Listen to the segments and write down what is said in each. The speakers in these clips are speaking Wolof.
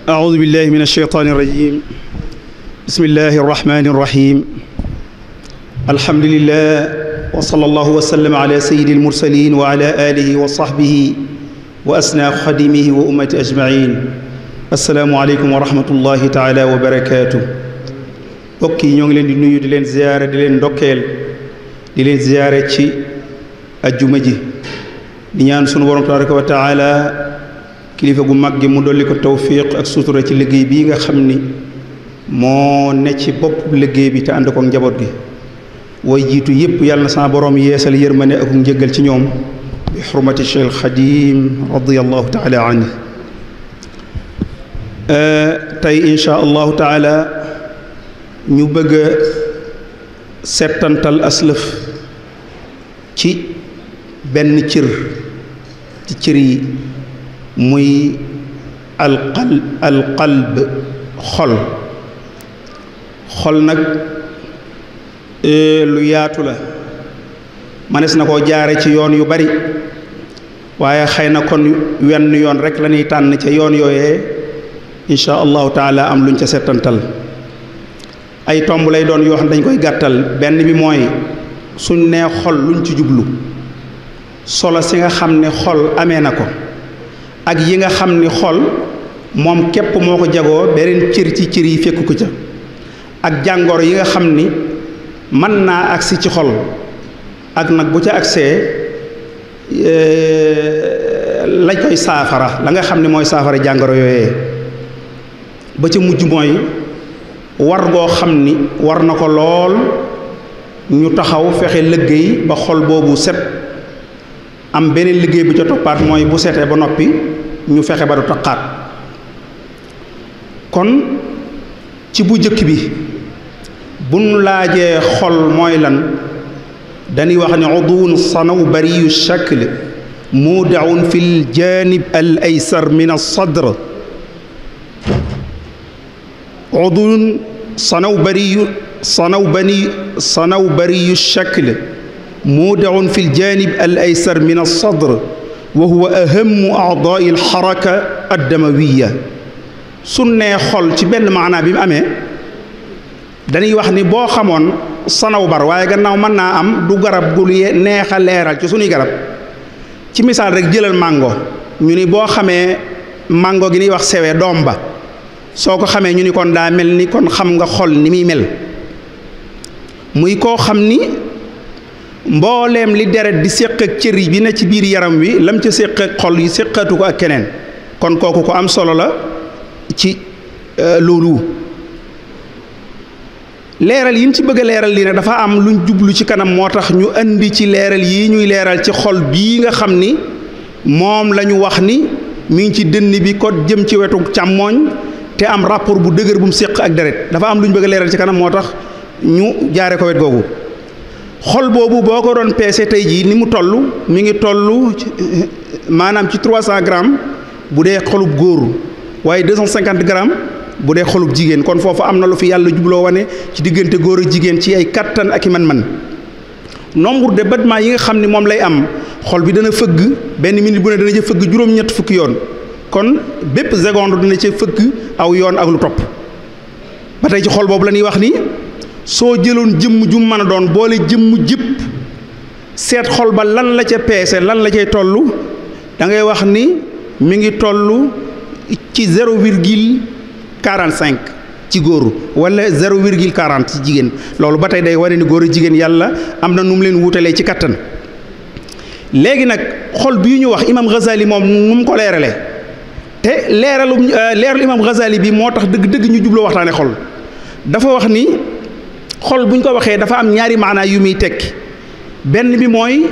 أعوذ بالله من الشيطان الرجيم بسم الله الرحمن الرحيم الحمد لله وصلى الله وسلم على سيد المرسلين وعلى آله وصحبه وأسنى خديمه وأمة أجمعين السلام عليكم ورحمة الله تعالى وبركاته bokk yi ñoo ngi leen di nuyu di leen ziyaare di leen ndokkeel di leen ziyaare ci ajjuma ji di ñaan sunu borom tabaraka wa taala kilifa gu mag gi mu dolli ko tawfiq ak sutura ci liggéey bii nga xam ni moo ne ci bopp liggéey bi te ànd ko njaboot gi way jiitu yépp yàlla na sama borom yeesal yërmande ak njëggal ci ñoom bi xurmati Cheikh Xadim radiyallahu taala anhu tey insha allahu taala ñu bëgg a settantal aslëf ci benn cër ci cër yi muy alqalb xol nag lu yaatu la manes na koo jaare ci yoon yu bari waaye xëy na kon wenn yoon rek la ñuy tànn ca yoon yooyee insha allahu taala am luñ ca settantal ay tomb lay doon yoo xam dañ koy gàttal benn bi mooy suñ nee xol luñ ci jublu solo si nga xam ne xol amee na ko ak yi nga xam ni xol moom képp moo ko jagoo beneen cër ci cër yi fekk ko ca ak jàngoro yi nga xam ni mën naa agsi ci xol ak nag bu ca agsee lañ koy saafara la nga xam ne mooy saafara jàngoro yooyee ba ca mujj mooy war goo xam ni war na ko lool ñu taxaw fexe liggéey ba xol boobu set am beneen liggéey bu ca toppaat mooy bu setee ba noppi ñu fexe ba du taqaat kon ci bu jëkk bi buñ laajee xol mooy lan dañuy wax ne udwun sanawbariyu shakl mudaun fi l janib al aysar min alsadr udwun sanawbariyu shakl mudaun fi l janib al aysar min alsadr wa huwa ahamu aadaai alxaraka addamawiya su nee xol ci benn maanaa bi mu amee dañuy wax ni boo xamoon sanawbar waaye gannaaw mën naa am du garab gu neex a leeral ci suñuy garab ci misaal rek jëlal màngo ñu ni boo xamee màngo gi ñuy wax sewee doom ba soo ko xamee ñu ni kon daa mel ni kon xam nga xol ni muy mel muy koo xam ni mbooleem li deret di séq ak cër yi bi na ci biir yaram wi lam ca séq ak xol yi séqatu ko ak keneen kon kooku ko am solo la ci loolu leeral yi ñu ci bëgg a leeral lii nag dafa am luñ jublu ci kanam moo tax ñu indi ci leeral yi ñuy leeral ci xol bii nga xam ni moom la ñu wax ni mi ngi ci dënn bi ko jëm ci wetu càmmooñ te am rapport bu dëgër bu mu séq ak deret dafa am lu ñu bëgg a leeral ci kanam moo tax ñu jaare ko wet googu xol boobu boo ko doon peese tey jii ni mu toll mi ngi toll maanaam ci 300 grammes bu dee xolub góor waaye 250 grammes bu dee xolub jigéen kon foofu am na lu fi yàlla jubloo wane ci diggante góor ak jigéen ci ay kattan ak i man-man nombre de battements yi nga xam ne moom lay am xol bi dana fëgg benn minute bu ne dana ca fëgg juróom-ñett fukki yoon kon bépp seconde dina ca fëgg aw yoon ak lu topp ba tey ci xol boobu la ñuy wax ni soo jëloon jëmm ju mën a doon boole jëmm jëpp seet xol ba lan la ca peese lan la cay toll da ngay wax ni mi ngi toll ci 0,45 ci góor wala 0,40 ci jigéen loolu ba tey day wane ni góor a jigéen yàlla am na nu mu leen wutalee ci kattan léegi nag xol bii ñu wax imam Ghazali moom nu mu ko leeralee te leeralu imam Ghazali bi moo tax dëgg-dëgg ñu jubloo waxtaane xol dafa wax ni xol bu ñu ko waxee dafa am ñaari maanaa yu muy tekki benn bi mooy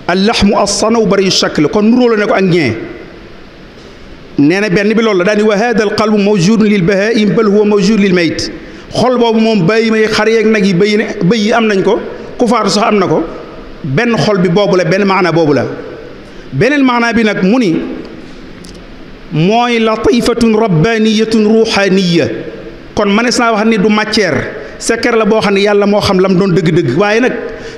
allaxmu as-sanawbari shakl kon nuróo la ne ko ak ñee nee na benn bi loolu la daal di wa hada al qalbu mawjudun lil bahaim bal huwa mawjud lil mayt xol boobu moom bàyyi may xar yeeg nag yi bëy yi am nañ ko ku faatu sax am na ko benn xol bi boobu la benn maanaa boobu la beneen maanaa bi nag mu ni mooy latifatun rabbaniyatun ruhaniya kon mënees naa wax ni du matière secret la boo xam ne yàlla moo xam lam doon dëgg-dëgg waaye nag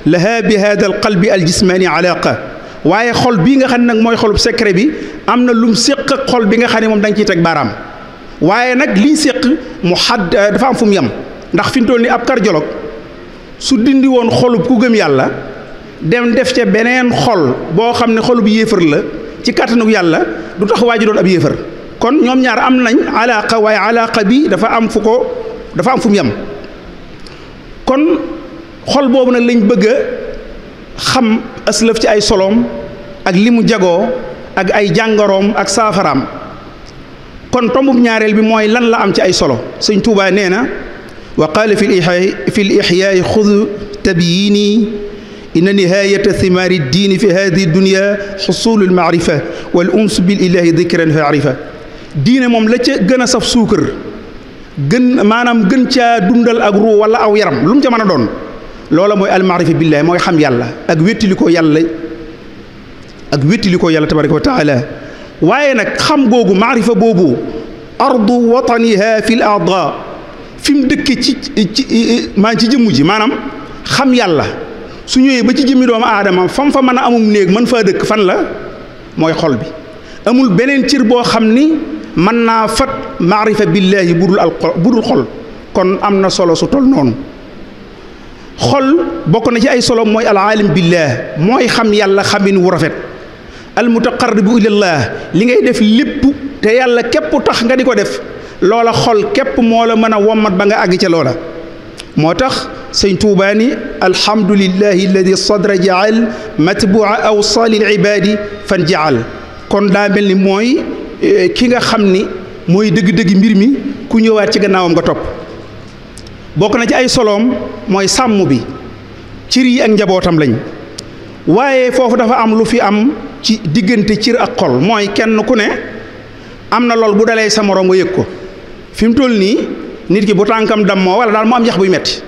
laha bi hada al qalbi al jismani alaqa waaye xol bii nga xam ne nag mooy xolub secret bi am na lum séq ak xol bi nga xam ne moom da nga ciy teg baaraam waaye nag liñ séq mu xadd dafa am fu mu yem ndax fi mu toll ni ab cardiologue su dindi woon xolub ku gëm yàlla dem def ca beneen xol boo xam ne xolub yéefar la ci kàttanu yàlla du tax waa ji doon ab yéefar kon ñoom ñaar am nañ alaaqa waaye alaaqa bi dafa am fu mu yem kon xol boobu nag lañ bëgg a xam aslëf ci ay soloom ak li mu jagoo ak ay jàngoroom ak saafaraam kon tombub ñaareel bi mooy lan la am ci ay solo sëñ Tuubaa nee na wa qaala fi l ixyaai xud tabyini inna nihayata thimaari ddiini fi hadihi dunya xusulu lmaarifa wal uns bil ilahi dikran fa arifa diine moom la ca gën a saf suukar maanaam gën caa dundal ak ruu wala aw yaram lu mu ca mën a doon loola mooy almaarifa billahi mooy xam yàlla ak wéttali ko yàlla tabaraka wa taala waaye nag xam googu maarifa boobu ardu wataniha fi l aada fi mu dëkke ci jëmm ji maanaam xam yàlla su ñëwee ba ci jëmmi doomu aadama fam fa mën a amum néeg mën faa dëkk fan la mooy xol bi amul beneen cër boo xam ni mën naa fat maarifa billaahi budul xol kon am na solo su tol noonu xol bokk na ci ay solo mooy al aalim billaah mooy xam yàlla xamin wu rafet al mutaqarribu ilallah li ngay def lépp te yàlla képp tax nga di ko def loola xol képp moo la mën a wommat ba nga àgg ca loola moo tax sëñ Tuubaa ni alhamdulillahi alladi sadra jaal matbua awsaali l ibaadi fan jaal kon daa mel ni mooy ki nga xam ni mooy dëgg-dëgg mbir mi ku ñëwaat ci gannaawam nga topp bokk na ci ay soloom mooy sàmm bi cër yi ak njabootam lañ waaye foofu dafa am lu fi am ci diggante cër ak xol mooy kenn ku ne am na lool bu dalee sa moroom nga yëg ko fi mu toll nii nit ki bu tànkam dammoo wala daal mu am yax buy metti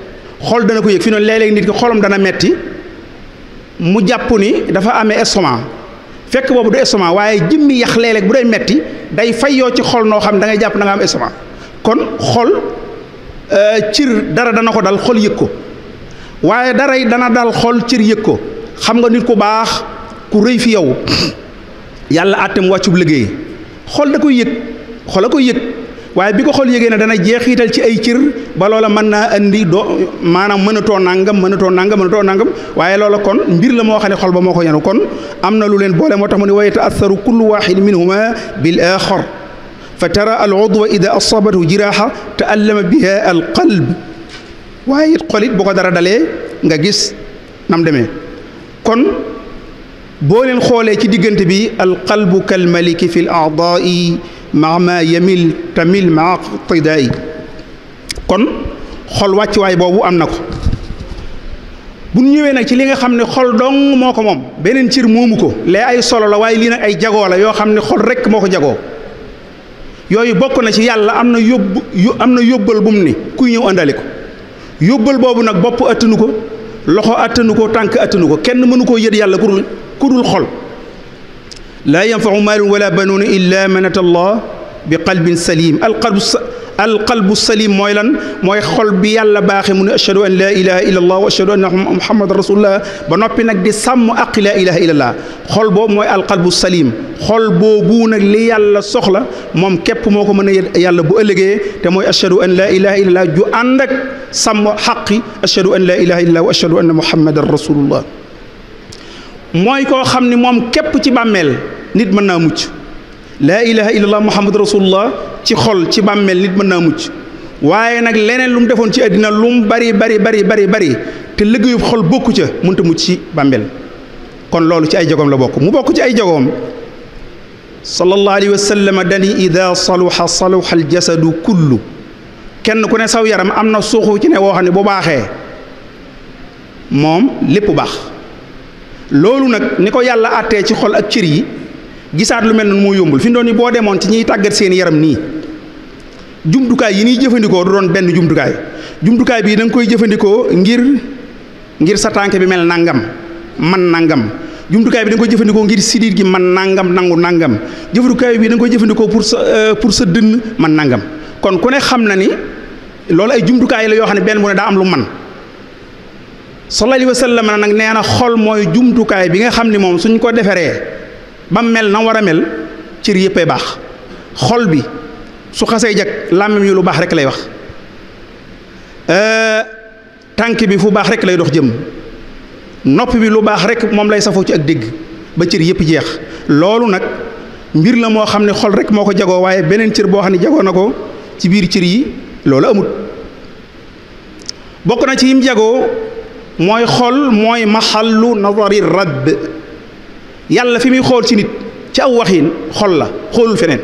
xol dana ko yëg fi noonu léeg-léeg nit ki xolam dana metti mu jàpp ni dafa amee estomac fekk boobu du estomac waaye jëmmi yax léeg-léeg bu day metti day fayyoo ci xol noo xam da ngay jàpp da nga am estomac kon xol cër dara dana ko dal xol yëg ko waaye dara dana dal xol cër yëg ko xam nga nit ku baax ku rëy fi yow yàlla àttem wàccub liggéey xol da koy yëg xol a koy yëg waaye bi ko xol yëgee ne dana jeexital ci ay cër ba loola mën naa andi maanaam mënatoo nangam waaye loola kon mbir la moo xam ne xol ba moo ko yenu kon am na lu leen boole moo tax mu ne wa yataatharu kullu waxid minhuma bil axar fa tara al udwa ida asabathu jiraaxa taallama biha al qalb waaye it xol it bu ko dara dalee nga gis nam demee kon boo leen xoolee ci diggante bi al qalbu kal maliki fi l aadaai maa ma yamil tamil maa tidaay kon xol wàccuwaay boobu am na ko bu ñu ñëwee nag ci li nga xam ne xol dong moo ko moom beneen cër moomu ko lee ay solo la waaye lii nag ay jagoo la yoo xam ne xol rekk moo ko jagoo yooyu bokk na ci yàlla am na yóbbal bu mu ni kuy ñëw àndale ko yóbbal boobu nag bopp attanu ko loxo attanu ko tànk attanu ko kenn mënu koo yët yàlla ku dul xol laa yanfau maalun wala banuuna illa man ata allah bi qalbin salim alqalbu salim mooy lan mooy xol bi yàlla baaxe mu ne ashhadu an laa ilaha illa allah wa ashhadu anna muhammadan rasulullah ba noppi nag di sàmm aqi laa ilaha illa allah xol boobu mooy alqalbu salim xol boobu nag li yàlla soxla moom képp moo ko mën a yàlla bu ëllëgee te mooy ashhadu an laa ilaha illa allah ju ànd ak sàmm xaqi ashhadu an laa ilaha illa allah wa ashhadu anna muhammadan rasulullah mooy koo xam ni moom képp ci bàmmeel nit mën naa mucc laa ilaha illallah muhammad rasulullah ci xol ci bàmmeel nit mën naa mucc waaye nag leneen lu mu defoon ci àddina lu mu bari te liggéeyu xol bokku ca mënta mucc ci bàmmeel kon loolu ci ay jagoom la bokk mu bokk ci ay jagoom sallallahu alayhi wa sallam dani ida saluha saluha al jasadu kullu kenn ku ne saw yaram am na suuxu ci ne woo xam ne bu baaxee moom lépp baax loolu nag ni ko yàlla àttee ci xol ak cër yi gisaat lu mel noonu moo yombul fi mu doon ni boo demoon ci ñiy tàggat seen yaram nii jumtukaay yi ñuy jëfandikoo du doon benn jumtukaay bii da nga koy jëfandikoo ngir sa tànk bi mel nangam man nangam jumtukaay bi da nga koy jëfandikoo ngir sidit gi man nangam nangu nangam jëfandikaay bi da nga koy jëfandikoo pour sa dënn man nangam kon ku ne xam na ni loolu ay jumtukaay la yoo xam ne benn bu ne daa am lu man sallallahu alayhi wa sallam nag nee na xol mooy jumtukaay bi nga xam ni moom suñ ko defaree ba mel na war a mel cër yëppay baax xol bi su xasee jag làmmiñ yu lu baax rek lay wax tànk bi fu baax rek lay dox jëm nopp bi lu baax rek moom lay safoo ci ak dégg ba cër yëpp jeex loolu nag mbir la moo xam ne xol rek moo ko jagoo waaye beneen cër boo xam ne jagoo na ko ci biir cër yi loolu amut bokk na ci yim jagoo mooy xol mooy maxallu nazari rabb yàlla fi muy xool ci nit ci aw waxin xol la xoolul feneen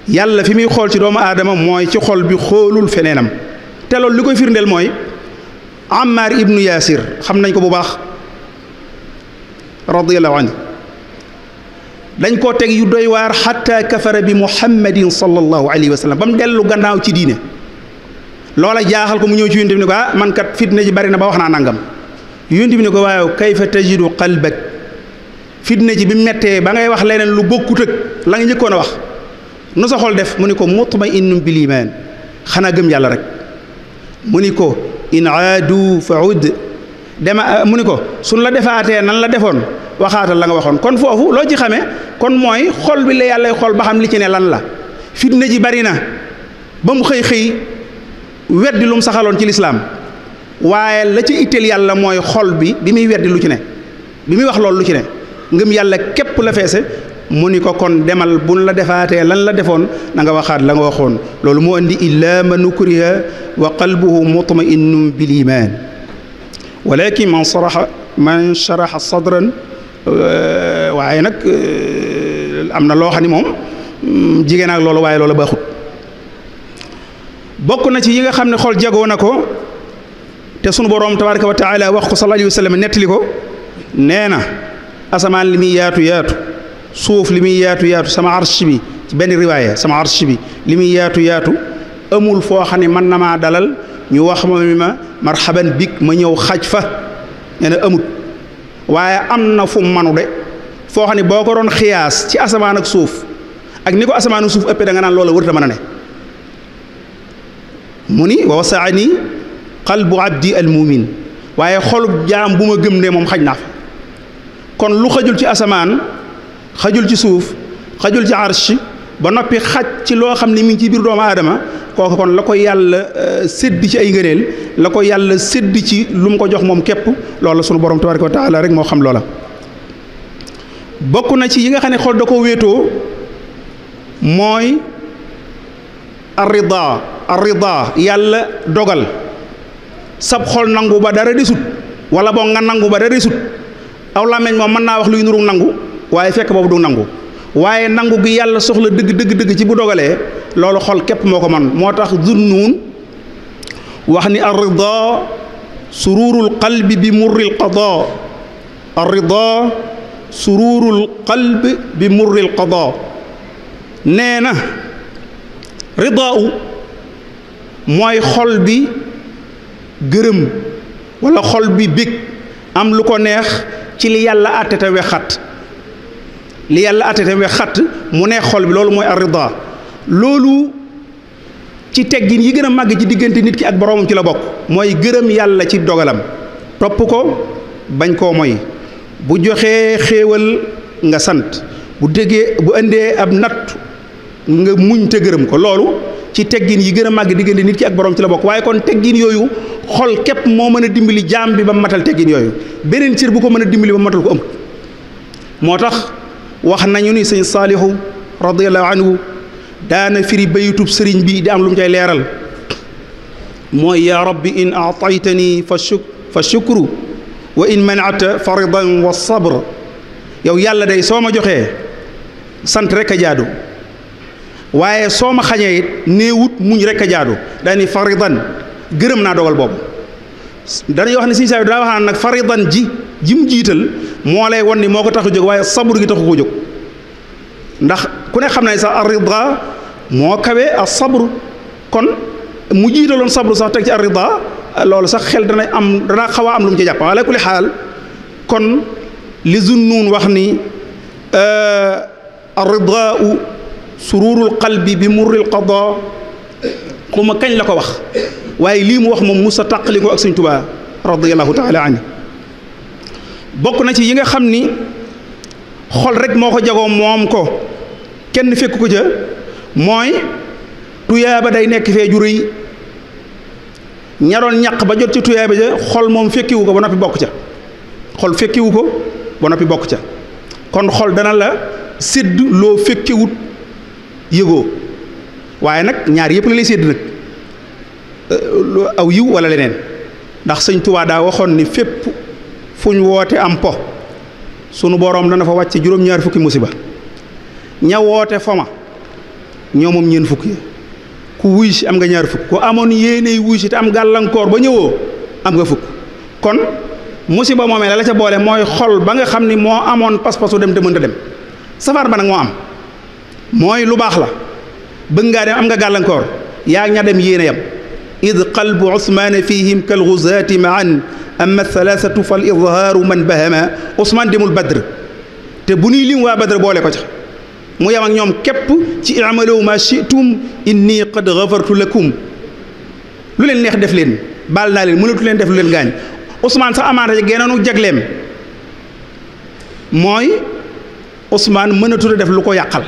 yàlla fi muy xool ci doomu aadama mooy ci xol bi xoolul feneenam te loolu li koy firndeel mooy Ammar ibnu Yaasir xam nañ ko bu baax radiyallahu anhu dañ koo teg yu doy waar xatta kafara bi muhammadin sallallahu alayhi wa sallam ba mu dellu gannaaw ci diine loola jaaxal ko mu ñëw ci yonent bi ne ko man kat fitna ji bari na ba wax naa nangam yonent bi ne ko waaw kayfa tajidu qalbak fitna ji bi mettee ba ngay wax leneen lu bokkut ak la nga njëkkoon a wax nu sa xol def mu ni ko mutma'innun bil iman xanaa gëm yàlla rek mu ni ko in aadu fa ud dema mu ni ko suñ la defaatee nan la defoon waxaatal la nga waxoon kon foofu loo ci xamee kon mooy xol bi la yàlla xool ba xam li ci ne lan la fitna ji bari na ba mu xëy weddi lu mu saxaloon ci lislaam waaye la ci itteel yàlla mooy xol bi muy weddi lu ci ne bi muy wax loolu lu ci ne ngëm yàlla képp la feese mu ni ko kon demal buñ la defaatee lan la defoon na nga waxaat la nga waxoon loolu moo indi illa man ukriha wa qalbuhu mutma'innun bil iman walakin man sharaha sadran waaye nag am na loo xam ni moom jigéen ak loolu waaye loolu baaxut bokk na ci yi nga xam ne xol jagoo na ko te sunu boroom tabaraka wa taala wax ko sallallahu alayhi wa sallam nettali ko nee na asamaan li muy yaatu yaatu suuf li muy yaatu yaatu sama arsh bi ci benn riwaaya sama arsh bi li muy yaatu yaatu amul foo xam ne mën na maa dalal ñu wax ma marhaban bik ma ñëw xaj fa nee na amut waaye am na fu mu manu de foo xam ne boo ko doon xiyaas ci asamaan ak suuf ak ni ko asamaan ak suuf ëppee da nga naan loola wërta mën a ne mu ni wa wasaani qalbu abdi al mumin waaye xolub jaam bu ma gëm ne moom xaj naa fa kon lu xajul ci asamaan xajul ci suuf xajul ci arsh ba noppi xaj ci loo xam ne mi ngi ci biir doomu aadama kooku kon la ko yàlla sédd ci ay ngëneel la ko yàlla sédd ci lu mu ko jox moom képp loola sunu borom tabaraka wa taala rek moo xam loola bokk na ci yi nga xam ne xol da ko wéetoo mooy arrida yàlla dogal sab xol nangu ba dara desut wala boo nga nangu ba dara desut aw làmmeñ moom mën naa wax luy nuru nangu waaye fekk boobu du nangu waaye nangu gi yàlla soxla dëgg ci bu dogalee loolu xol képp moo ko man moo tax Zunnuun wax ni arrida sururul qalbi bi murril qada arrida sururul qalbi bi murril qada nee na ridaaw mooy xol bi gërëm wala xol bi bég am lu ko neex ci li yàlla àtte te wexat li yàlla àtte te wexat mu neex xol bi loolu mooy arrida loolu ci teggin yi gën a màgg ci diggante nit ki ak boroomam ci la bokk mooy gërëm yàlla ci dogalam topp ko bañ koo moy bu joxee xéewal nga sant bu indee ab natt nga muñ te gërëm ko loolu ci teggin yi gën a màgg diggante nit ki ak boroom ci la bokk waaye kon teggin yooyu xol képp moo mën a dimbali jaam bi ba matal teggin yooyu beneen cër bu ko mën a dimbali ba matal ko am moo tax wax nañu ni sëñ Saalihu radiyallahu anhu daana firi bayitub sëriñ bi di am lu mu cay leeral mooy yaa rabbi in aataytani fa shukru wa in manata faridan wa sabr yow yàlla day soo ma joxee sant rek a jaadu waaye soo ma xañee it néewut muñ rek a jaadu daani faridan gërëm naa dogal boobu dañuy wax ne siñ saa daa waxaan nag faridan ji mu jiital moo lay won ni moo ko tax a jóg waaye sabr gi taxu ko jóg ndax ku ne xam ne sax arrida moo kawe a sabr kon mu jiitaloon sabr sax teg ci arrida loolu sax xel dana xaw a am lu mu ci jàpp ala kulli xaal kon li Zunnuun wax ni arridaau sururul qalbi bi murril qada xuma kañ la ko wax waaye lii mu wax moom musa tàqali ko ak Sëñ Tuubaa radiyallahu taala anhu bokk na ci yi nga xam ni xol rek moo ko jagoo moom ko kenn fekk ko ca mooy tuyaaba day nekk fee ju rëy ña doon ñaq ba jot ci tuyaaba ja xol moom fekkiwu ko ba noppi bokk ca xol fekkiwu ko ba noppi bokk ca kon xol dana la sédd loo fekkewut yëgoo waaye nag ñaar yëpp la lay sédd nag aw yiw wala leneen ndax sëñ Tuubaa daa waxoon ni fépp fu ñu woote am po sunu boroom dana fa wàcce juróom-ñaar fukki musiba ña woote foma ñoo moom ñeen fukki ku wuy si am nga ñaar fukk ku amoon yéeney wuy si te am gàllankoor ba ñëwoo am nga fukk kon musiba moomee la ca boole mooy xol ba nga xam ni moo amoon pas-pasu dem te mënta dem safar ba nag moo am mooy lu baax la bëgg ngaa dem am nga gàllankoor yaa ña dem yéene yam id qalbu usmaana fihim kal guzaati maan amma thalathatu fal idhaaru man bahama Usmaan demul Badr te bu nuy lim waa Badr boole ko ca mu yam ak ñoom képp ci i'malu ma shi'tum inni qad ghafartu lakum lu leen neex def leen baal naa leen mënatu leen def lu leen gaañ Usmaan sax amaana geenoonu jagleem mooy Usmaan mënatu a def lu ko yàqal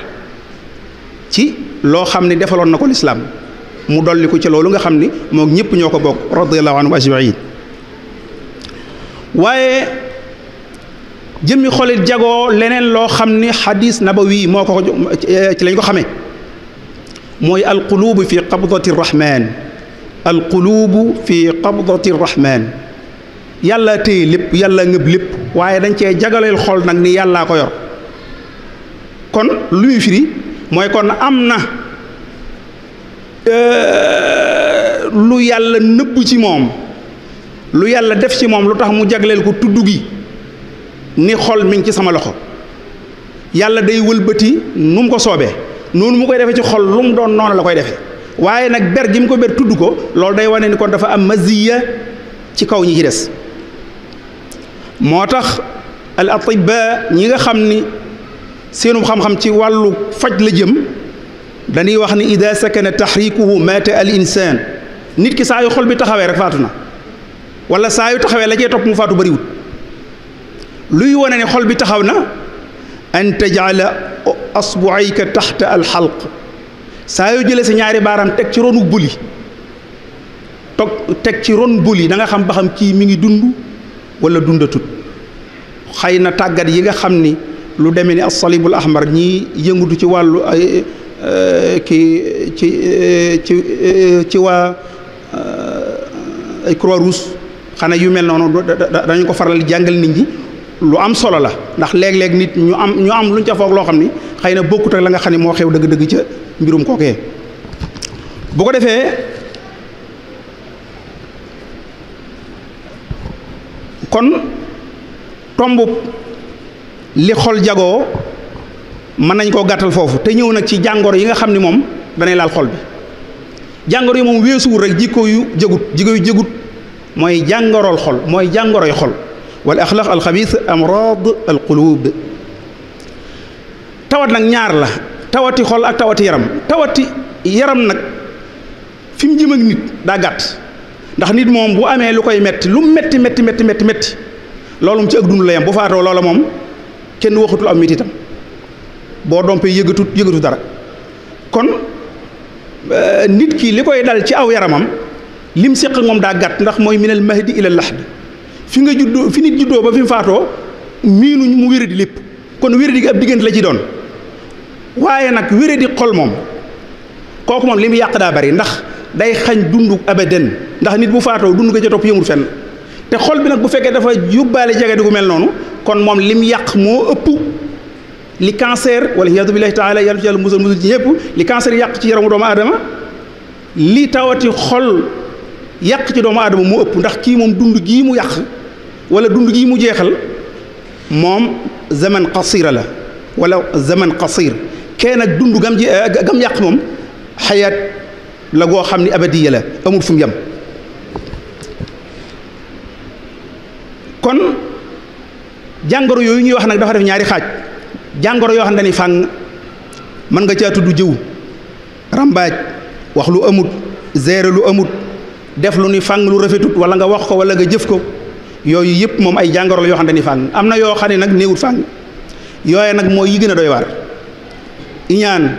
ci loo xam ne defaloon na ko lislaam mu dolli ko ci loolu nga xam ni moom ñëpp ñoo ko bokk radiyallahu anhu ajmain waaye jëmmi xolit jagoo leneen loo xam ni xadis nabawi moo ko ci lañ ko xamee mooy alqulubu fi qabdati rahman alqulubu fi qabdati rahman yàlla téye lépp yàlla ngëb lépp waaye dañ cee jagaleel xol nag ni yàllaa ko yor kon lu muy firi mooy kon am na lu yàlla nëbb ci moom lu yàlla def ci moom lu tax mu jagleel ko tudd gi ni xol mi ngi ci sama loxo yàlla day wëlbati nu mu ko soobee noonu mu koy defee ci xol lu mu doon noonu la koy defee waaye nag ber gi mu ko ber tudd ko loolu day wane ni kon dafa am maziya ci kaw ñi ci des moo tax al atibba ñi nga xam ni seenu xam-xam ci wàllu faj la jëm dañuy wax ni ida sakana taxrikuhu maata al insaan nit ki saa yu xol bi taxawee rek faatu na wala saa yu taxawee la cee topp mu faatu bariwut luy wane ne xol bi taxaw na an tajala asbuayka taxta al xalq saa yu jëlee sa ñaari baaraam teg ci ronu buli teg ci ron buli da nga xam ba xam kii mi ngi dund wala dundatut xëy na tàggat yi nga xam ni lu demee ni as-salibul ahmar ñii yëngutu ci wàllu ay ci waa ay croix rouge xanaa yu mel noonu dañu ko faral jàngal nit ñi lu am solo la ndax léeg-léeg nit ñu am luñ ca foog loo xam ni xëy na bokkut ak la nga xam ne moo xew dëgg-dëgg ca mbirum kookee bu ko defee kon tomb li xol jagoo mën nañ koo gàttal foofu te ñëw nag ci jàngoro yi nga xam ni moom danay laal xol bi jàngoro yi moom weesuwul rek jikko yu jëgut mooy jàngorool xol mooy jàngoroy xol wal axlaq alxabis amrad alqulub tawat nag ñaar la tawati xol ak tawati yaram tawati yaram nag fi mu jëm ak nit daa gàtt ndax nit moom bu amee lu koy metti lu metti loolu mu ci ak dund la yam bu faatoo loola moom kenn waxatul am metitam boo dompee yëgatu dara kon nit ki li koy dal ci aw yaramam lim séq ak moom daa gàtt ndax mooy minal mahdi ila lahd fi nga juddoo fi nit juddoo ba fi mu faatoo miinuñ mu wéradi lépp kon wéradi gi ab diggante la ci doon waaye nag wéradi xol moom kooku moom li mu yàq daa bari ndax day xañ dund abadan ndax nit bu faatoo dund ko ca topp yëmul fenn te xol bi nag bu fekkee dafa yóbbaale jege gu mel noonu kon moom lim yàq moo ëpp li cancer wala iyadu billahi taala yàlla musal ci ñëpp li cancer yàq ci yaramu doomu aadama li tawati xol yàq ci doomu aadama moo ëpp ndax kii moom dund gii mu yàq wala dund gii mu jeexal moom zaman qasira la wala zaman qasir kee nag dund gam yàq moom xayaat la goo xam ni abadiya la amul fu mu yem kon jàngoro yooyu ñuy wax nag dafa def ñaari xaaj jàngoro yoo xam ne dañuy fàng mën nga caa tudd jëw rambaaj wax lu amut gérer lu amut def lu ni fàng lu rafetut wala nga wax ko wala nga jëf ko yooyu yëpp moom ay jàngoro la yoo xam ne dañuy fàng am na yoo xam ne nag néewut fàng yooye nag mooy yi gën a doy waar iñaan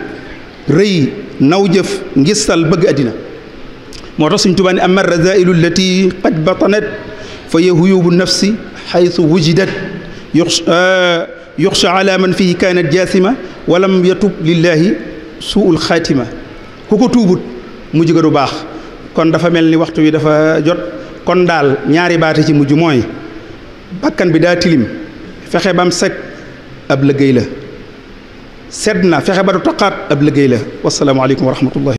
rëy naw jëf ngistal bëgg àddina moo tax Sëñ Tuubaa ne amma razailu allati qad batanat fa yahuyubu nafsi xaytu wujidat yuxsha ala man fihi kaanat jaasima walam yatub lillahi suul xaatima ku ko tuubut mujj ga du baax kon dafa mel ni waxtu wi dafa jot kon daal ñaari baate ci mujj mooy bakkan bi daa tilim fexe bam set ab liggéey la sedd na fexe ba du taqaat ab liggéey la wassalaamu aleykum wa rahmatullahi